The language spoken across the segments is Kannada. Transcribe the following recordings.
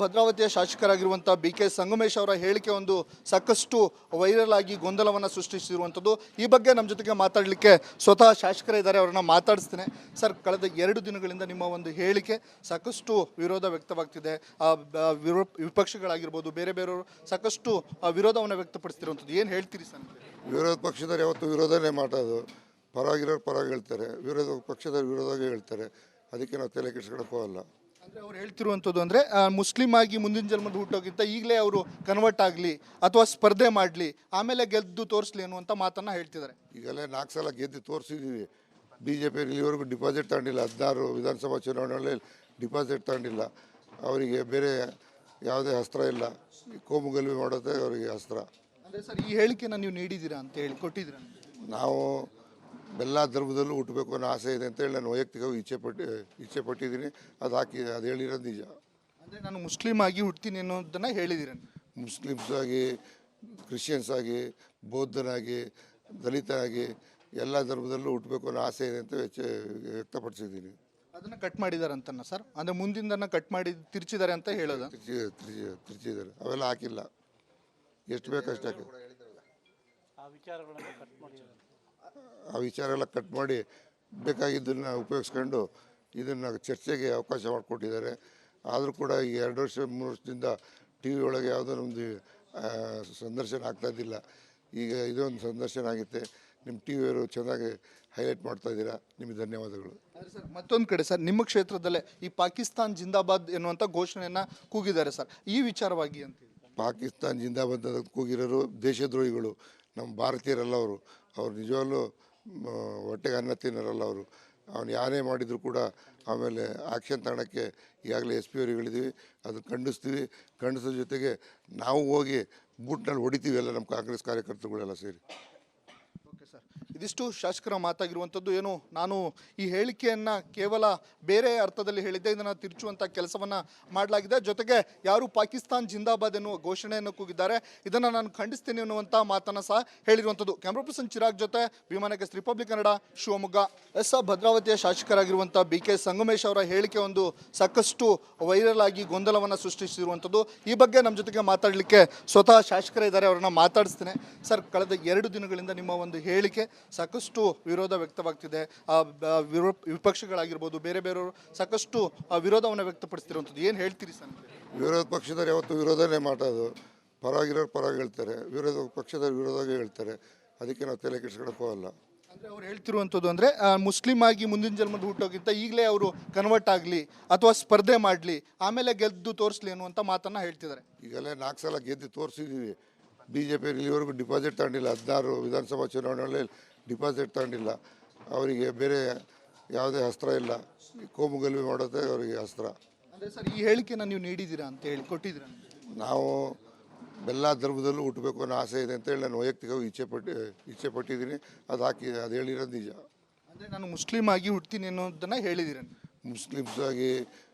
ಭದ್ರಾವತಿಯ ಶಾಸಕರಾಗಿರುವಂಥ ಬಿ.ಕೆ. ಸಂಗಮೇಶ್ ಅವರ ಹೇಳಿಕೆ ಒಂದು ಸಾಕಷ್ಟು ವೈರಲ್ ಆಗಿ ಗೊಂದಲವನ್ನು ಸೃಷ್ಟಿಸಿರುವಂಥದ್ದು. ಈ ಬಗ್ಗೆ ನಮ್ಮ ಜೊತೆಗೆ ಮಾತಾಡಲಿಕ್ಕೆ ಸ್ವತಃ ಶಾಸಕರೇ ಇದ್ದಾರೆ, ಅವರನ್ನು ಮಾತಾಡಿಸ್ತೇನೆ. ಸರ್, ಕಳೆದ 2 ದಿನಗಳಿಂದ ನಿಮ್ಮ ಒಂದು ಹೇಳಿಕೆ ಸಾಕಷ್ಟು ವಿರೋಧ ವ್ಯಕ್ತವಾಗ್ತಿದೆ. ವಿಪಕ್ಷಗಳಾಗಿರ್ಬೋದು, ಬೇರೆ ಬೇರೆಯವರು ಸಾಕಷ್ಟು ವಿರೋಧವನ್ನು ವ್ಯಕ್ತಪಡಿಸ್ತಿರುವಂಥದ್ದು. ಏನು ಹೇಳ್ತೀರಿ ಸರ್? ವಿರೋಧ ಪಕ್ಷದವ್ರು ಯಾವತ್ತು ವಿರೋಧನೇ ಮಾಡೋದು. ಪರವಾಗಿರೋರು ಪರವಾಗಿ ಹೇಳ್ತಾರೆ, ವಿರೋಧ ಪಕ್ಷದವ್ರು ವಿರೋಧವಾಗಿ ಹೇಳ್ತಾರೆ. ಅದಕ್ಕೆ ನಾವು ತಲೆ ಕೆಡಿಸ್ಕೊಳಕ್ಕೆ ಹೋಗಲ್ಲ. ಅಂದರೆ ಅವ್ರು ಹೇಳ್ತಿರುವಂಥದ್ದು ಅಂದರೆ ಮುಸ್ಲಿಂ ಆಗಿ ಮುಂದಿನ ಜನ್ಮದ ಹುಟ್ಟೋಗಿಂತ ಈಗಲೇ ಅವರು ಕನ್ವರ್ಟ್ ಆಗಲಿ ಅಥವಾ ಸ್ಪರ್ಧೆ ಮಾಡಲಿ, ಆಮೇಲೆ ಗೆದ್ದು ತೋರಿಸ್ಲಿ ಅನ್ನುವಂಥ ಮಾತನ್ನು ಹೇಳ್ತಿದ್ದಾರೆ. ಈಗಲೇ 4 ಸಲ ಗೆದ್ದು ತೋರಿಸಿದ್ದೀವಿ. BJP ಇಲ್ಲಿವರೆಗೂ ಡಿಪಾಸಿಟ್ ತಗೊಂಡಿಲ್ಲ. 16 ವಿಧಾನಸಭಾ ಚುನಾವಣೆಯಲ್ಲಿ ಡಿಪಾಸಿಟ್ ತಗೊಂಡಿಲ್ಲ. ಅವರಿಗೆ ಬೇರೆ ಯಾವುದೇ ಅಸ್ತ್ರ ಇಲ್ಲ. ಕೋಮುಗಲಭೆ ಮಾಡೋದೇ ಅವರಿಗೆ ಅಸ್ತ್ರ. ಅಂದರೆ ಸರ್, ಈ ಹೇಳಿಕೆನ ನೀವು ನೀಡಿದ್ದೀರಾ ಅಂತ ಹೇಳಿ ಕೊಟ್ಟಿದ್ದೀರಾ? ನಾವು ಎಲ್ಲ ಧರ್ಮದಲ್ಲೂ ಹುಟ್ಟಬೇಕು ಅನ್ನೋ ಆಸೆ ಇದೆ ಅಂತೇಳಿ ನಾನು ವೈಯಕ್ತಿಕವಾಗಿ ಇಚ್ಛೆ ಪಟ್ಟಿದ್ದೀನಿ. ಅದು ಹೇಳಿರೋದು ನಿಜ. ಅಂದರೆ ನಾನು ಮುಸ್ಲಿಂ ಆಗಿ ಹುಡ್ತೀನಿ ಅನ್ನೋದನ್ನು ಹೇಳಿದ್ದೀರ? ಮುಸ್ಲಿಮ್ಸ್ ಆಗಿ, ಕ್ರಿಶ್ಚಿಯನ್ಸ್ ಆಗಿ, ಬೌದ್ಧನಾಗಿ, ದಲಿತನಾಗಿ ಎಲ್ಲ ಧರ್ಮದಲ್ಲೂ ಹುಟ್ಟಬೇಕು ಅನ್ನೋ ಆಸೆ ಇದೆ ಅಂತ ವ್ಯಕ್ತಪಡಿಸಿದ್ದೀನಿ. ಅದನ್ನು ಕಟ್ ಮಾಡಿದ್ದಾರೆ ಅಂತನ ಸರ್? ಅಂದರೆ ಮುಂದಿಂದನ್ನು ಕಟ್ ಮಾಡಿ ತಿರ್ಚಿದ್ದಾರೆ ಅಂತ ಹೇಳೋದು? ತಿರ್ಚಿದ್ದಾರೆ. ಅವೆಲ್ಲ ಹಾಕಿಲ್ಲ. ಎಷ್ಟು ಬೇಕಷ್ಟು ಹಾಕಿ ಆ ವಿಚಾರ ಎಲ್ಲ ಕಟ್ ಮಾಡಿ ಬೇಕಾಗಿದ್ದನ್ನು ಉಪಯೋಗಿಸ್ಕೊಂಡು ಇದನ್ನು ಚರ್ಚೆಗೆ ಅವಕಾಶ ಮಾಡಿಕೊಟ್ಟಿದ್ದಾರೆ. ಆದರೂ ಕೂಡ ಈ 2 ವರ್ಷ 3 ವರ್ಷದಿಂದ TV ಒಳಗೆ ಯಾವುದೋ ನಮ್ಮದು ಸಂದರ್ಶನ ಆಗ್ತಾಯಿದ್ದಿಲ್ಲ. ಈಗ ಇದೊಂದು ಸಂದರ್ಶನ ಆಗುತ್ತೆ. ನಿಮ್ಮ TVಯವರು ಚೆನ್ನಾಗಿ ಹೈಲೈಟ್ ಮಾಡ್ತಾಯಿದ್ದೀರಾ. ನಿಮಗೆ ಧನ್ಯವಾದಗಳು. ಸರ್, ಮತ್ತೊಂದು ಕಡೆ ಸರ್, ನಿಮ್ಮ ಕ್ಷೇತ್ರದಲ್ಲೇ ಈ ಪಾಕಿಸ್ತಾನ್ ಜಿಂದಾಬಾದ್ ಎನ್ನುವಂಥ ಘೋಷಣೆಯನ್ನು ಕೂಗಿದ್ದಾರೆ ಸರ್. ಈ ವಿಚಾರವಾಗಿ ಅಂತ ಪಾಕಿಸ್ತಾನ್ ಜಿಂದಾಬಾದ್ ಅಂತ ಕೂಗಿರೋರು ದೇಶದ್ರೋಹಿಗಳು. ನಮ್ಮ ಭಾರತೀಯರಲ್ಲ ಅವರು. ಅವ್ರು ನಿಜವಾಗ್ಲೂ ಹೊಟ್ಟೆಗೆ ಅನ್ನ ತಿನ್ನೋರಲ್ಲ ಅವರು. ಅವನು ಯಾರೇ ಮಾಡಿದರೂ ಕೂಡ ಆಮೇಲೆ ಆ್ಯಕ್ಷನ್ ತಗೊಳ್ಳೋಕ್ಕೆ ಈಗಾಗಲೇ SP ಅವ್ರಿಗೆ ಹೇಳಿದ್ದೀವಿ. ಅದು ಖಂಡಿಸ್ತೀವಿ. ಖಂಡಿಸೋ ಜೊತೆಗೆ ನಾವು ಹೋಗಿ ಬೂಟ್ನಲ್ಲಿ ಹೊಡಿತೀವಿ ಎಲ್ಲ ನಮ್ಮ ಕಾಂಗ್ರೆಸ್ ಕಾರ್ಯಕರ್ತರುಗಳೆಲ್ಲ ಸೇರಿ. ಓಕೆ ಸರ್, ಇದಿಷ್ಟು ಶಾಸಕರ ಮಾತಾಗಿರುವಂಥದ್ದು. ಏನು, ನಾನು ಈ ಹೇಳಿಕೆಯನ್ನು ಕೇವಲ ಬೇರೆ ಅರ್ಥದಲ್ಲಿ ಹೇಳಿದ್ದೆ, ಇದನ್ನು ತಿರುಚುವಂಥ ಕೆಲಸವನ್ನು ಮಾಡಲಾಗಿದೆ. ಜೊತೆಗೆ ಯಾರು ಪಾಕಿಸ್ತಾನ್ ಜಿಂದಾಬಾದ್ ಎನ್ನುವ ಘೋಷಣೆಯನ್ನು ಕೂಗಿದ್ದಾರೆ, ಇದನ್ನು ನಾನು ಖಂಡಿಸ್ತೀನಿ ಅನ್ನುವಂಥ ಮಾತನ್ನು ಸಹ ಹೇಳಿರುವಂಥದ್ದು. ಕ್ಯಾಮ್ರಾ ಪರ್ಸನ್ ಚಿರಾಗ್ ಜೊತೆ ವಿಮಾನಕ್ಕೆ ರಿಪಬ್ಲಿಕ್ ಕನ್ನಡ, ಶಿವಮೊಗ್ಗ. ಭದ್ರಾವತಿಯ ಶಾಸಕರಾಗಿರುವಂಥ ಬಿ.ಕೆ. ಸಂಗಮೇಶ್ ಅವರ ಹೇಳಿಕೆ ಒಂದು ಸಾಕಷ್ಟು ವೈರಲ್ ಆಗಿ ಗೊಂದಲವನ್ನು ಸೃಷ್ಟಿಸಿರುವಂಥದ್ದು. ಈ ಬಗ್ಗೆ ನಮ್ಮ ಜೊತೆಗೆ ಮಾತಾಡಲಿಕ್ಕೆ ಸ್ವತಃ ಶಾಸಕರೇ ಇದ್ದಾರೆ, ಅವರನ್ನು ಮಾತಾಡಿಸ್ತೇನೆ. ಸರ್, ಕಳೆದ 2 ದಿನಗಳಿಂದ ನಿಮ್ಮ ಒಂದು ಹೇಳಿಕೆ ಸಾಕಷ್ಟು ವಿರೋಧ ವ್ಯಕ್ತವಾಗ್ತಿದೆ. ವಿಪಕ್ಷಗಳಾಗಿರ್ಬೋದು, ಬೇರೆ ಬೇರೆಯವರು ಸಾಕಷ್ಟು ವಿರೋಧವನ್ನು ವ್ಯಕ್ತಪಡಿಸ್ತಿರುವಂಥದ್ದು. ಏನು ಹೇಳ್ತೀರಿ ಸರ್? ವಿರೋಧ ಪಕ್ಷದವ್ರು ಯಾವತ್ತು ವಿರೋಧನೇ ಮಾಡೋದು. ಪರವಾಗಿರೋರು ಪರವಾಗಿ ಹೇಳ್ತಾರೆ, ವಿರೋಧ ಪಕ್ಷದವ್ರು ವಿರೋಧವಾಗಿ ಹೇಳ್ತಾರೆ. ಅದಕ್ಕೆ ನಾವು ತಲೆ ಕೆಡಿಸ್ಕೊಳಕ್ಕೆ ಹೋಗಲ್ಲ. ಅಂದರೆ ಅವ್ರು ಹೇಳ್ತಿರುವಂಥದ್ದು ಅಂದರೆ ಮುಸ್ಲಿಂ ಆಗಿ ಮುಂದಿನ ಜನ್ಮದ ಹುಟ್ಟೋಗಿಂತ ಈಗಲೇ ಅವರು ಕನ್ವರ್ಟ್ ಆಗಲಿ ಅಥವಾ ಸ್ಪರ್ಧೆ ಮಾಡಲಿ, ಆಮೇಲೆ ಗೆದ್ದು ತೋರಿಸ್ಲಿ ಅನ್ನುವಂಥ ಮಾತನ್ನು ಹೇಳ್ತಿದ್ದಾರೆ. ಈಗಲೇ 4 ಸಲ ಗೆದ್ದು ತೋರಿಸಿದ್ದೀವಿ. BJP ಇಲ್ಲಿವರೆಗೂ ಡಿಪಾಸಿಟ್ ತಗೊಂಡಿಲ್ಲ. 16 ವಿಧಾನಸಭಾ ಚುನಾವಣೆಯಲ್ಲಿ ಡಿಪಾಸಿಟ್ ತಗೊಂಡಿಲ್ಲ. ಅವರಿಗೆ ಬೇರೆ ಯಾವುದೇ ಅಸ್ತ್ರ ಇಲ್ಲ. ಕೋಮುಗಲಭೆ ಮಾಡೋದೇ ಅವರಿಗೆ ಅಸ್ತ್ರ. ಅಂದರೆ ಸರ್, ಈ ಹೇಳಿಕೆನ ನೀವು ನೀಡಿದ್ದೀರಾ ಅಂತ ಹೇಳಿ ಕೊಟ್ಟಿದ್ದೀರಾ? ನಾವು ಎಲ್ಲ ಧರ್ಮದಲ್ಲೂ ಹುಟ್ಟಬೇಕು ಅನ್ನೋ ಆಸೆ ಇದೆ ಅಂತೇಳಿ ನಾನು ವೈಯಕ್ತಿಕವಾಗಿ ಇಚ್ಛೆ ಪಟ್ಟಿದ್ದೀನಿ. ಅದು ಹೇಳಿರೋದು ನಿಜ. ಅಂದರೆ ನಾನು ಮುಸ್ಲಿಂ ಆಗಿ ಹುಡ್ತೀನಿ ಅನ್ನೋದನ್ನು ಹೇಳಿದ್ದೀರ? ಮುಸ್ಲಿಮ್ಸ್ ಆಗಿ,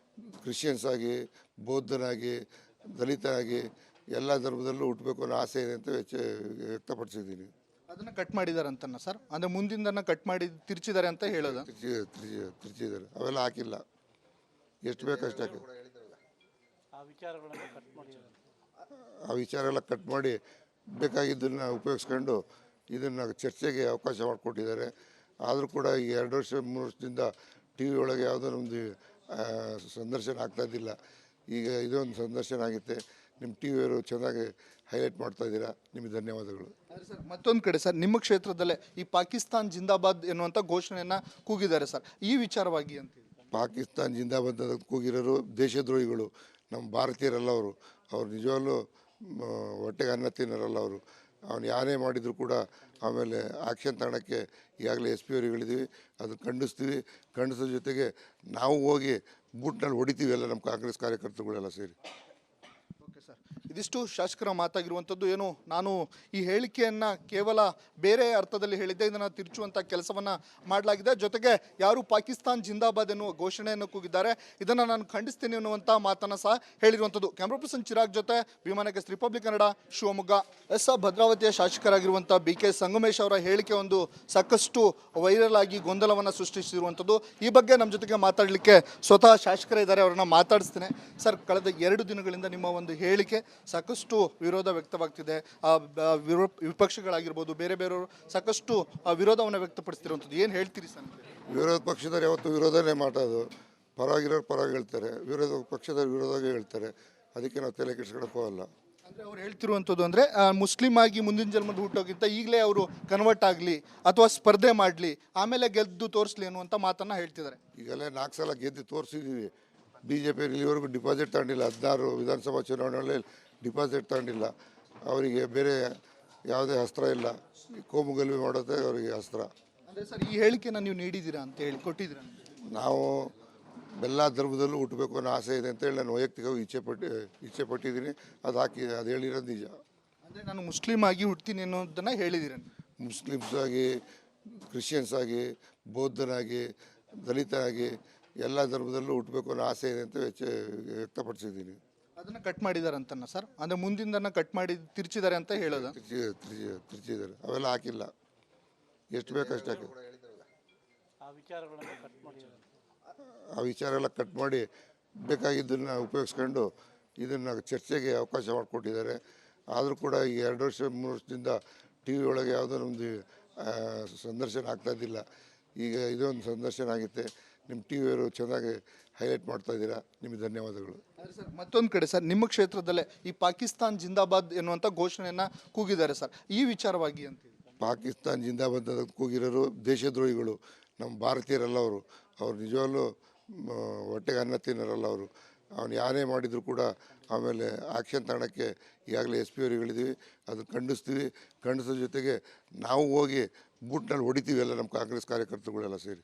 ಕ್ರಿಶ್ಚಿಯನ್ಸ್ ಆಗಿ, ಬೌದ್ಧನಾಗಿ, ದಲಿತನಾಗಿ ಎಲ್ಲ ಧರ್ಮದಲ್ಲೂ ಹುಟ್ಟಬೇಕು ಅನ್ನೋ ಆಸೆ ಇದೆ ಅಂತ ವ್ಯಕ್ತಪಡಿಸಿದ್ದೀನಿ. ಅದನ್ನು ಕಟ್ ಮಾಡಿದ್ದಾರೆ ಅಂತನ ಸರ್? ಅಂದರೆ ಮುಂದಿಂದನ್ನು ಕಟ್ ಮಾಡಿ ತಿರ್ಚಿದ್ದಾರೆ ಅಂತ ಹೇಳೋದು? ತಿರ್ಚಿದ್ದಾರೆ. ಅವೆಲ್ಲ ಹಾಕಿಲ್ಲ. ಎಷ್ಟು ಬೇಕಷ್ಟು ಹಾಕಿ ಆ ವಿಚಾರ ಎಲ್ಲ ಕಟ್ ಮಾಡಿ ಬೇಕಾಗಿದ್ದನ್ನು ಉಪಯೋಗಿಸ್ಕೊಂಡು ಇದನ್ನು ಚರ್ಚೆಗೆ ಅವಕಾಶ ಮಾಡಿಕೊಟ್ಟಿದ್ದಾರೆ. ಆದರೂ ಕೂಡ ಈ 2 ವರ್ಷ 3 ವರ್ಷದಿಂದ TV ಒಳಗೆ ಯಾವುದೋ ನಮ್ಮದು ಸಂದರ್ಶನ ಆಗ್ತಾಯಿದ್ದಿಲ್ಲ. ಈಗ ಇದೊಂದು ಸಂದರ್ಶನ ಆಗುತ್ತೆ. ನಿಮ್ಮ TVಯವರು ಚೆನ್ನಾಗಿ ಹೈಲೈಟ್ ಮಾಡ್ತಾಯಿದ್ದೀರಾ. ನಿಮಗೆ ಧನ್ಯವಾದಗಳು. ಸರ್, ಮತ್ತೊಂದು ಕಡೆ ಸರ್, ನಿಮ್ಮ ಕ್ಷೇತ್ರದಲ್ಲೇ ಈ ಪಾಕಿಸ್ತಾನ್ ಜಿಂದಾಬಾದ್ ಎನ್ನುವಂಥ ಘೋಷಣೆಯನ್ನು ಕೂಗಿದ್ದಾರೆ ಸರ್. ಈ ವಿಚಾರವಾಗಿ ಅಂತ ಪಾಕಿಸ್ತಾನ್ ಜಿಂದಾಬಾದ್ ಅಂತ ಕೂಗಿರೋರು ದೇಶದ್ರೋಹಿಗಳು. ನಮ್ಮ ಭಾರತೀಯರಲ್ಲ ಅವರು. ಅವ್ರು ನಿಜವಾಗ್ಲೂ ಹೊಟ್ಟೆಗೆ ಅನ್ನ ತಿನ್ನೋರಲ್ಲ ಅವರು. ಅವನು ಯಾರೇ ಮಾಡಿದರೂ ಕೂಡ ಆಮೇಲೆ ಆ್ಯಕ್ಷನ್ ತಗೊಳ್ಳೋಕ್ಕೆ ಈಗಾಗಲೇ SP ಅವ್ರಿಗೆ ಹೇಳಿದ್ದೀವಿ. ಅದು ಖಂಡಿಸ್ತೀವಿ. ಖಂಡಿಸೋ ಜೊತೆಗೆ ನಾವು ಹೋಗಿ ಬೂಟ್ನಲ್ಲಿ ಹೊಡಿತೀವಿ ಎಲ್ಲ ನಮ್ಮ ಕಾಂಗ್ರೆಸ್ ಕಾರ್ಯಕರ್ತರುಗಳೆಲ್ಲ ಸೇರಿ. ಓಕೆ ಸರ್, ಇದಿಷ್ಟು ಶಾಸಕರ ಮಾತಾಗಿರುವಂಥದ್ದು. ಏನು ನಾನು ಈ ಹೇಳಿಕೆಯನ್ನ ಕೇವಲ ಬೇರೆ ಅರ್ಥದಲ್ಲಿ ಹೇಳಿದ್ದೆ, ಇದನ್ನು ತಿರುಚುವಂಥ ಕೆಲಸವನ್ನ ಮಾಡಲಾಗಿದೆ. ಜೊತೆಗೆ ಯಾರು ಪಾಕಿಸ್ತಾನ್ ಜಿಂದಾಬಾದ್ ಎನ್ನುವ ಘೋಷಣೆಯನ್ನು ಕೂಗಿದ್ದಾರೆ, ಇದನ್ನು ನಾನು ಖಂಡಿಸ್ತೀನಿ ಅನ್ನುವಂಥ ಮಾತನ್ನು ಸಹ ಹೇಳಿರುವಂಥದ್ದು. ಕ್ಯಾಮ್ರಾ ಪರ್ಸನ್ ಚಿರಾಗ್ ಜೊತೆ ವಿಮಾನಕ್ಕೆ ರಿಪಬ್ಲಿಕ್ ಕನ್ನಡ, ಶಿವಮೊಗ್ಗ. ಭದ್ರಾವತಿಯ ಶಾಸಕರಾಗಿರುವಂಥ BK ಸಂಗಮೇಶ್ ಅವರ ಹೇಳಿಕೆ ಒಂದು ಸಾಕಷ್ಟು ವೈರಲ್ ಆಗಿ ಗೊಂದಲವನ್ನು ಸೃಷ್ಟಿಸಿರುವಂಥದ್ದು. ಈ ಬಗ್ಗೆ ನಮ್ಮ ಜೊತೆಗೆ ಮಾತಾಡಲಿಕ್ಕೆ ಸ್ವತಃ ಶಾಸಕರೇ ಇದ್ದಾರೆ, ಅವರನ್ನ ಮಾತಾಡಿಸ್ತೇನೆ. ಸರ್, ಕಳೆದ 2 ದಿನಗಳಿಂದ ನಿಮ್ಮ ಒಂದು ಹೇಳಿಕೆ ಸಾಕಷ್ಟು ವಿರೋಧ ವ್ಯಕ್ತವಾಗ್ತಿದೆ. ವಿಪಕ್ಷಗಳಾಗಿರ್ಬೋದು, ಬೇರೆ ಬೇರೆಯವರು ಸಾಕಷ್ಟು ವಿರೋಧವನ್ನು ವ್ಯಕ್ತಪಡಿಸ್ತಿರುವಂಥದ್ದು. ಏನು ಹೇಳ್ತೀರಿ ಸರ್? ವಿರೋಧ ಪಕ್ಷದವ್ರು ಯಾವತ್ತು ವಿರೋಧನೇ ಮಾಡೋದು, ಪರವಾಗಿರೋರು ಪರವಾಗಿ ಹೇಳ್ತಾರೆ, ವಿರೋಧ ಪಕ್ಷದವ್ರು ವಿರೋಧವಾಗಿ ಹೇಳ್ತಾರೆ. ಅದಕ್ಕೆ ನಾವು ತಲೆ ಕೆಡಿಸ್ಕೊಳಕ್ಕೆ ಹೋಗಲ್ಲ. ಅಂದರೆ ಅವ್ರು ಹೇಳ್ತಿರುವಂಥದ್ದು ಅಂದರೆ ಮುಸ್ಲಿಂ ಆಗಿ ಮುಂದಿನ ಜನ್ಮದ ಹುಟ್ಟೋಕ್ಕಿಂತ ಈಗಲೇ ಅವರು ಕನ್ವರ್ಟ್ ಆಗಲಿ ಅಥವಾ ಸ್ಪರ್ಧೆ ಮಾಡಲಿ, ಆಮೇಲೆ ಗೆದ್ದು ತೋರಿಸ್ಲಿ ಅನ್ನುವಂಥ ಮಾತನ್ನು ಹೇಳ್ತಿದ್ದಾರೆ. ಈಗಲೇ 4 ಸಲ ಗೆದ್ದು ತೋರಿಸಿದ್ದೀವಿ. BJP ಇಲ್ಲಿವರೆಗೂ ಡಿಪಾಸಿಟ್ ತಗೊಂಡಿಲ್ಲ. 16 ವಿಧಾನಸಭಾ ಚುನಾವಣೆಯಲ್ಲಿ ಡಿಪಾಸಿಟ್ ತಗೊಂಡಿಲ್ಲ. ಅವರಿಗೆ ಬೇರೆ ಯಾವುದೇ ಅಸ್ತ್ರ ಇಲ್ಲ. ಕೋಮು ಗಲಭೆ ಮಾಡೋದೇ ಅವರಿಗೆ ಅಸ್ತ್ರ. ಅಂದರೆ ಸರ್, ಈ ಹೇಳಿಕೆನ ನೀವು ನೀಡಿದ್ದೀರಾ ಅಂತ ಹೇಳಿ ಕೊಟ್ಟಿದ್ದೀರಾ? ನಾವು ಎಲ್ಲ ಧರ್ಮದಲ್ಲೂ ಹುಟ್ಟಬೇಕು ಅನ್ನೋ ಆಸೆ ಇದೆ ಅಂತೇಳಿ ನಾನು ವೈಯಕ್ತಿಕವಾಗಿ ಇಚ್ಛೆ ಪಟ್ಟಿದ್ದೀನಿ. ಅದು ಹೇಳಿರೋದು ನಿಜ. ಅಂದರೆ ನಾನು ಮುಸ್ಲಿಂ ಆಗಿ ಹುಡ್ತೀನಿ ಅನ್ನೋದನ್ನು ಹೇಳಿದ್ದೀರ? ಮುಸ್ಲಿಮ್ಸ್ ಆಗಿ, ಕ್ರಿಶ್ಚಿಯನ್ಸ್ ಆಗಿ, ಬೌದ್ಧನಾಗಿ, ದಲಿತನಾಗಿ ಎಲ್ಲ ಧರ್ಮದಲ್ಲೂ ಹುಟ್ಟಬೇಕು ಅನ್ನೋ ಆಸೆ ಇದೆ ಅಂತ ವ್ಯಕ್ತಪಡಿಸಿದ್ದೀನಿ. ಅದನ್ನು ಕಟ್ ಮಾಡಿದ್ದಾರೆ ಅಂತನ ಸರ್? ಅಂದರೆ ಮುಂದಿಂದನ್ನು ಕಟ್ ಮಾಡಿ ತಿರ್ಚಿದ್ದಾರೆ ಅಂತ ಹೇಳೋದು? ತಿರ್ಚಿದ್ದಾರೆ. ಅವೆಲ್ಲ ಹಾಕಿಲ್ಲ. ಎಷ್ಟು ಬೇಕಷ್ಟು ಹಾಕಿ ಆ ವಿಚಾರ ಎಲ್ಲ ಕಟ್ ಮಾಡಿ ಬೇಕಾಗಿದ್ದನ್ನು ಉಪಯೋಗಿಸ್ಕೊಂಡು ಇದನ್ನು ಚರ್ಚೆಗೆ ಅವಕಾಶ ಮಾಡಿಕೊಟ್ಟಿದ್ದಾರೆ. ಆದರೂ ಕೂಡ ಈ 2 ವರ್ಷ 3 ವರ್ಷದಿಂದ TV ಒಳಗೆ ಯಾವುದೋ ಒಂದು ಸಂದರ್ಶನ ಆಗ್ತಾಯಿದ್ದಿಲ್ಲ. ಈಗ ಇದೊಂದು ಸಂದರ್ಶನ ಆಗುತ್ತೆ. ನಿಮ್ಮ TVಯವರು ಚೆನ್ನಾಗಿ ಹೈಲೈಟ್ ಮಾಡ್ತಾ ಇದ್ದೀರಾ, ನಿಮಗೆ ಧನ್ಯವಾದಗಳು. ಸರ್, ಮತ್ತೊಂದು ಕಡೆ ಸರ್, ನಿಮ್ಮ ಕ್ಷೇತ್ರದಲ್ಲೇ ಈ ಪಾಕಿಸ್ತಾನ್ ಜಿಂದಾಬಾದ್ ಎನ್ನುವಂಥ ಘೋಷಣೆಯನ್ನು ಕೂಗಿದ್ದಾರೆ ಸರ್, ಈ ವಿಚಾರವಾಗಿ ಅಂತ? ಪಾಕಿಸ್ತಾನ್ ಜಿಂದಾಬಾದ್ ಅಂತ ಕೂಗಿರೋರು ದೇಶದ್ರೋಹಿಗಳು, ನಮ್ಮ ಭಾರತೀಯರಲ್ಲ. ಅವ್ರು ನಿಜವಾಗ್ಲೂ ಹೊಟ್ಟೆಗೆ ಅನ್ನ ತಿನ್ನೋರಲ್ಲ. ಅವನು ಯಾರೇ ಮಾಡಿದರೂ ಕೂಡ ಆಮೇಲೆ ಆ್ಯಕ್ಷನ್ ತಗೊಳ್ಳೋಕ್ಕೆ ಈಗಾಗಲೇ SP ಅವ್ರಿಗೆ ಹೇಳಿದ್ದೀವಿ. ಅದು ಖಂಡಿಸ್ತೀವಿ. ಖಂಡಿಸೋ ಜೊತೆಗೆ ನಾವು ಹೋಗಿ ಬೂಟ್ನಲ್ಲಿ ಹೊಡಿತೀವಿ ಎಲ್ಲ ನಮ್ಮ ಕಾಂಗ್ರೆಸ್ ಕಾರ್ಯಕರ್ತರುಗಳೆಲ್ಲ ಸೇರಿ.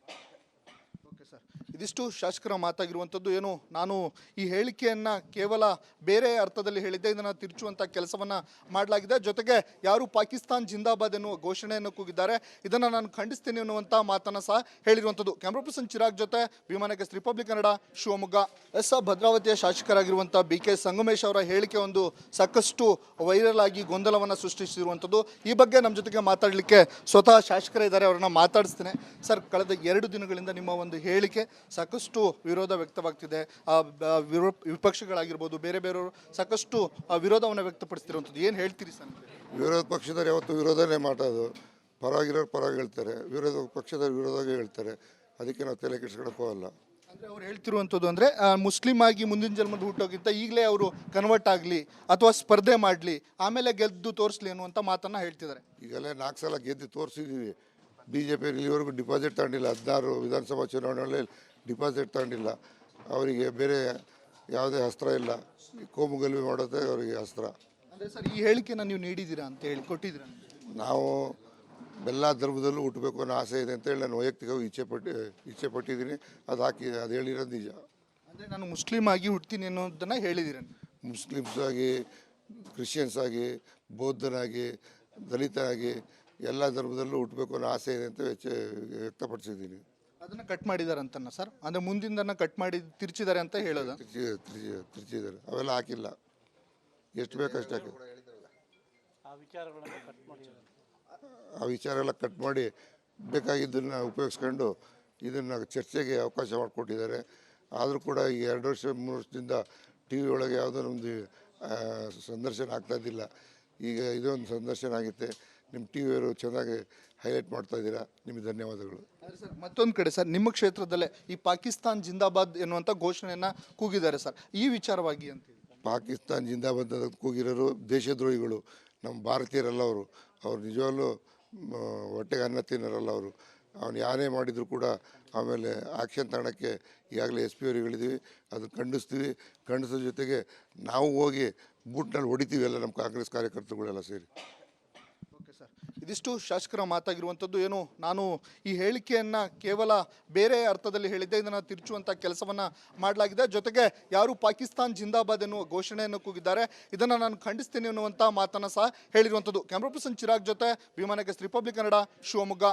ಇದಿಷ್ಟು ಶಾಸಕರ ಮಾತಾಗಿರುವಂಥದ್ದು. ಏನು ನಾನು ಈ ಹೇಳಿಕೆಯನ್ನು ಕೇವಲ ಬೇರೆ ಅರ್ಥದಲ್ಲಿ ಹೇಳಿದ್ದೆ, ಇದನ್ನು ತಿರುಚುವಂಥ ಕೆಲಸವನ್ನು ಮಾಡಲಾಗಿದೆ. ಜೊತೆಗೆ ಯಾರು ಪಾಕಿಸ್ತಾನ್ ಜಿಂದಾಬಾದ್ ಎನ್ನುವ ಘೋಷಣೆಯನ್ನು ಕೂಗಿದ್ದಾರೆ, ಇದನ್ನು ನಾನು ಖಂಡಿಸ್ತೀನಿ ಅನ್ನುವಂಥ ಮಾತನ್ನು ಸಹ ಹೇಳಿರುವಂಥದ್ದು. ಕ್ಯಾಮ್ರಾ ಪರ್ಸನ್ ಚಿರಾಗ್ ಜೊತೆ ವಿಮಾನಕ್ಕೆ ರಿಪಬ್ಲಿಕ್ ಕನ್ನಡ, ಶಿವಮೊಗ್ಗ. ಭದ್ರಾವತಿಯ ಶಾಸಕರಾಗಿರುವಂಥ BK ಸಂಗಮೇಶ್ ಅವರ ಹೇಳಿಕೆ ಒಂದು ಸಾಕಷ್ಟು ವೈರಲ್ ಆಗಿ ಗೊಂದಲವನ್ನು ಸೃಷ್ಟಿಸಿರುವಂಥದ್ದು. ಈ ಬಗ್ಗೆ ನಮ್ಮ ಜೊತೆಗೆ ಮಾತಾಡಲಿಕ್ಕೆ ಸ್ವತಃ ಶಾಸಕರೇ ಇದ್ದಾರೆ, ಅವರನ್ನ ಮಾತಾಡಿಸ್ತೇನೆ. ಸರ್, ಕಳೆದ 2 ದಿನಗಳಿಂದ ನಿಮ್ಮ ಒಂದು ಹೇಳಿಕೆ ಸಾಕಷ್ಟು ವಿರೋಧ ವ್ಯಕ್ತವಾಗ್ತಿದೆ. ವಿಪಕ್ಷಗಳಾಗಿರ್ಬೋದು, ಬೇರೆ ಬೇರೆಯವರು ಸಾಕಷ್ಟು ವಿರೋಧವನ್ನು ವ್ಯಕ್ತಪಡಿಸ್ತಿರುವಂಥದ್ದು. ಏನು ಹೇಳ್ತೀರಿ ಸರ್? ವಿರೋಧ ಪಕ್ಷದವ್ರು ಯಾವತ್ತು ವಿರೋಧನೇ ಮಾಡೋದು, ಪರವಾಗಿರೋರು ಪರವಾಗಿ ಹೇಳ್ತಾರೆ, ವಿರೋಧ ಪಕ್ಷದವ್ರು ವಿರೋಧವಾಗಿ ಹೇಳ್ತಾರೆ. ಅದಕ್ಕೆ ನಾವು ತಲೆ ಕೆಡಿಸ್ಕೊಳಕ್ಕೆ ಹೋಗಲ್ಲ. ಅಂದರೆ ಅವ್ರು ಹೇಳ್ತಿರುವಂಥದ್ದು ಅಂದರೆ ಮುಸ್ಲಿಂ ಆಗಿ ಮುಂದಿನ ಜನ್ಮದ ಹುಟ್ಟೋಕ್ಕಿಂತ ಈಗಲೇ ಅವರು ಕನ್ವರ್ಟ್ ಆಗಲಿ ಅಥವಾ ಸ್ಪರ್ಧೆ ಮಾಡಲಿ, ಆಮೇಲೆ ಗೆದ್ದು ತೋರಿಸ್ಲಿ ಅನ್ನುವಂಥ ಮಾತನ್ನು ಹೇಳ್ತಿದ್ದಾರೆ. ಈಗಲೇ 4 ಸಲ ಗೆದ್ದು ತೋರಿಸಿದ್ದೀವಿ. BJP ಇಲ್ಲಿವರೆಗೂ ಡಿಪಾಸಿಟ್ ತಗೊಂಡಿಲ್ಲ. 16 ವಿಧಾನಸಭಾ ಚುನಾವಣೆಯಲ್ಲಿ ಡಿಪಾಸಿಟ್ ತಗೊಂಡಿಲ್ಲ. ಅವರಿಗೆ ಬೇರೆ ಯಾವುದೇ ಅಸ್ತ್ರ ಇಲ್ಲ. ಕೋಮು ಗಲಭೆ ಮಾಡೋದೇ ಅವರಿಗೆ ಅಸ್ತ್ರ. ಅಂದರೆ ಸರ್, ಈ ಹೇಳಿಕೆನ ನೀವು ನೀಡಿದ್ದೀರಾ ಅಂತ ಹೇಳಿ ಕೊಟ್ಟಿದ್ದೀರಾ? ನಾವು ಎಲ್ಲ ಧರ್ಮದಲ್ಲೂ ಹುಟ್ಟಬೇಕು ಅನ್ನೋ ಆಸೆ ಇದೆ ಅಂತೇಳಿ ನಾನು ವೈಯಕ್ತಿಕವಾಗಿ ಇಚ್ಛೆ ಪಟ್ಟಿದ್ದೀನಿ. ಅದು ಹೇಳಿರೋದು ನಿಜ. ಅಂದರೆ ನಾನು ಮುಸ್ಲಿಂ ಆಗಿ ಹುಡ್ತೀನಿ ಅನ್ನೋದನ್ನು ಹೇಳಿದ್ದೀರ? ಮುಸ್ಲಿಮ್ಸ್ ಆಗಿ, ಕ್ರಿಶ್ಚಿಯನ್ಸ್ ಆಗಿ, ಬೌದ್ಧನಾಗಿ, ದಲಿತನಾಗಿ ಎಲ್ಲ ಧರ್ಮದಲ್ಲೂ ಹುಟ್ಟಬೇಕು ಅನ್ನೋ ಆಸೆ ಇದೆ ಅಂತ ವ್ಯಕ್ತಪಡಿಸಿದ್ದೀನಿ. ಅದನ್ನು ಕಟ್ ಮಾಡಿದ್ದಾರೆ ಅಂತನ ಸರ್? ಅಂದರೆ ಮುಂದಿಂದನ್ನು ಕಟ್ ಮಾಡಿ ತಿರ್ಚಿದ್ದಾರೆ ಅಂತ ಹೇಳೋದು? ತಿರ್ಚಿದ್ದಾರೆ. ಅವೆಲ್ಲ ಹಾಕಿಲ್ಲ. ಎಷ್ಟು ಬೇಕಷ್ಟು ಹಾಕಿ ಆ ವಿಚಾರ ಎಲ್ಲ ಕಟ್ ಮಾಡಿ ಬೇಕಾಗಿದ್ದನ್ನು ಉಪಯೋಗಿಸ್ಕೊಂಡು ಇದನ್ನು ಚರ್ಚೆಗೆ ಅವಕಾಶ ಮಾಡಿಕೊಟ್ಟಿದ್ದಾರೆ. ಆದರೂ ಕೂಡ ಈ 2 ವರ್ಷ 3 ವರ್ಷದಿಂದ TV ಒಳಗೆ ಯಾವುದೋ ಒಂದು ಸಂದರ್ಶನ ಆಗ್ತಾಯಿದ್ದಿಲ್ಲ. ಈಗ ಇದೊಂದು ಸಂದರ್ಶನ ಆಗುತ್ತೆ. ನಿಮ್ಮ TVಯವರು ಚೆನ್ನಾಗಿ ಹೈಲೈಟ್ ಮಾಡ್ತಾ ಇದ್ದೀರಾ, ನಿಮಗೆ ಧನ್ಯವಾದಗಳು. ಸರ್, ಮತ್ತೊಂದು ಕಡೆ ಸರ್, ನಿಮ್ಮ ಕ್ಷೇತ್ರದಲ್ಲೇ ಈ ಪಾಕಿಸ್ತಾನ್ ಜಿಂದಾಬಾದ್ ಎನ್ನುವಂಥ ಘೋಷಣೆಯನ್ನು ಕೂಗಿದ್ದಾರೆ ಸರ್, ಈ ವಿಚಾರವಾಗಿ ಅಂತ? ಪಾಕಿಸ್ತಾನ್ ಜಿಂದಾಬಾದ್ ಅಂತ ಕೂಗಿರೋರು ದೇಶದ್ರೋಹಿಗಳು, ನಮ್ಮ ಭಾರತೀಯರಲ್ಲ. ಅವ್ರು ನಿಜವಾಗ್ಲೂ ಹೊಟ್ಟೆಗೆ ಅನ್ನ ತಿನ್ನೋರಲ್ಲ. ಅವನು ಯಾರೇ ಮಾಡಿದರೂ ಕೂಡ ಆಮೇಲೆ ಆ್ಯಕ್ಷನ್ ತಗೊಳ್ಳೋಕ್ಕೆ ಈಗಾಗಲೇ SP ಅವ್ರಿಗೆ ಹೇಳಿದ್ದೀವಿ. ಅದು ಖಂಡಿಸ್ತೀವಿ. ಖಂಡಿಸೋ ಜೊತೆಗೆ ನಾವು ಹೋಗಿ ಬೂಟ್ನಲ್ಲಿ ಹೊಡಿತೀವಿ ಎಲ್ಲ ನಮ್ಮ ಕಾಂಗ್ರೆಸ್ ಕಾರ್ಯಕರ್ತರುಗಳೆಲ್ಲ ಸೇರಿ. ಇದಿಷ್ಟು ಶಾಸಕರ ಮಾತಾಗಿರುವಂಥದ್ದು. ಏನು ನಾನು ಈ ಹೇಳಿಕೆಯನ್ನು ಕೇವಲ ಬೇರೆ ಅರ್ಥದಲ್ಲಿ ಹೇಳಿದ್ದೆ, ಇದನ್ನು ತಿರುಚುವಂಥ ಕೆಲಸವನ್ನು ಮಾಡಲಾಗಿದೆ. ಜೊತೆಗೆ ಯಾರು ಪಾಕಿಸ್ತಾನ್ ಜಿಂದಾಬಾದ್ ಎನ್ನುವ ಘೋಷಣೆಯನ್ನು ಕೂಗಿದ್ದಾರೆ, ಇದನ್ನು ನಾನು ಖಂಡಿಸ್ತೀನಿ ಅನ್ನುವಂಥ ಮಾತನ್ನು ಸಹ ಹೇಳಿರುವಂಥದ್ದು. ಕ್ಯಾಮ್ರಾ ಪರ್ಸನ್ ಚಿರಾಗ್ ಜೊತೆ ವಿಮಾನಕ್ಕೆ ರಿಪಬ್ಲಿಕ್ ಕನ್ನಡ, ಶಿವಮೊಗ್ಗ.